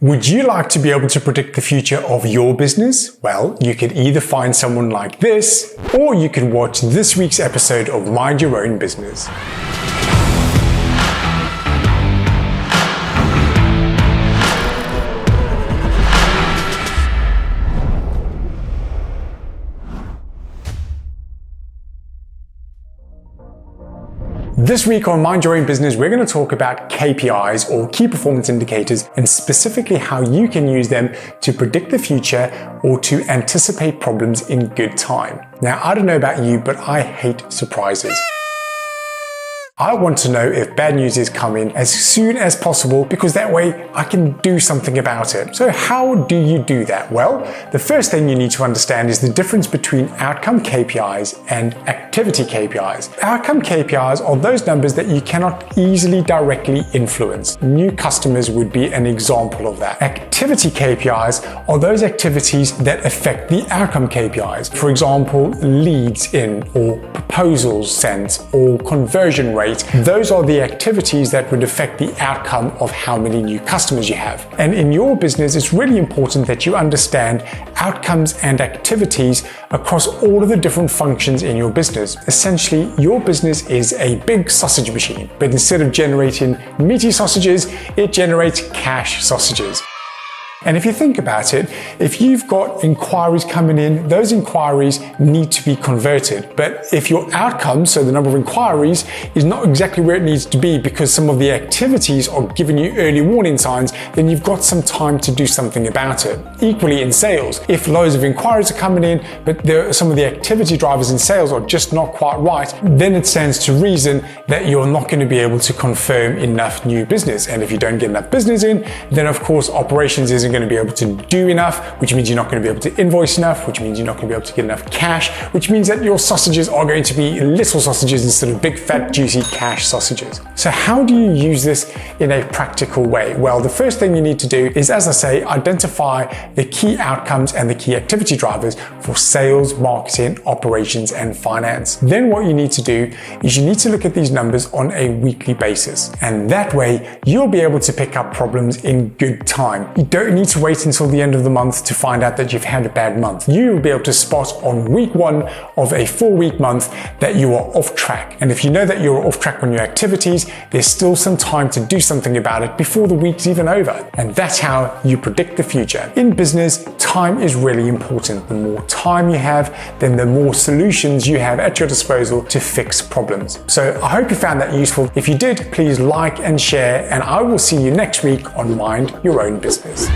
Would you like to be able to predict the future of your business? Well, you could either find someone like this, or you could watch this week's episode of Mind Your Own Business. This week on Mind Your Own Business, we're going to talk about KPIs or key performance indicators, and specifically how you can use them to predict the future or to anticipate problems in good time. Now, I don't know about you, but I hate surprises. I want to know if bad news is coming as soon as possible, because that way I can do something about it. So how do you do that? Well, the first thing you need to understand is the difference between outcome KPIs and activity KPIs. Outcome KPIs are those numbers that you cannot easily directly influence. New customers would be an example of that. Activity KPIs are those activities that affect the outcome KPIs. For example, leads in, or proposals sent, or conversion rate. Those are the activities that would affect the outcome of how many new customers you have. And in your business, it's really important that you understand outcomes and activities across all of the different functions in your business. Essentially, your business is a big sausage machine, but instead of generating meaty sausages, it generates cash sausages. And if you think about it, if you've got inquiries coming in, those inquiries need to be converted. But if your outcome, so the number of inquiries, is not exactly where it needs to be because some of the activities are giving you early warning signs, then you've got some time to do something about it. Equally in sales, if loads of inquiries are coming in, but some of the activity drivers in sales are just not quite right, then it stands to reason that you're not going to be able to confirm enough new business. And if you don't get enough business in, then of course operations isn't going to be able to do enough, which means you're not going to be able to invoice enough, which means you're not going to be able to get enough cash, which means that your sausages are going to be little sausages instead of big, fat, juicy cash sausages. So how do you use this in a practical way? Well, the first thing you need to do is, as I say, identify the key outcomes and the key activity drivers for sales, marketing, operations, and finance. Then what you need to do is you need to look at these numbers on a weekly basis. And that way you'll be able to pick up problems in good time. You don't need to wait until the end of the month to find out that you've had a bad month. You will be able to spot on week 1 of a 4-week month that you are off track. And if you know that you're off track on your activities, there's still some time to do something about it before the week's even over. And that's how you predict the future. In business, time is really important. The more time you have, then the more solutions you have at your disposal to fix problems. So I hope you found that useful. If you did, please like and share, and I will see you next week on Mind Your Own Business.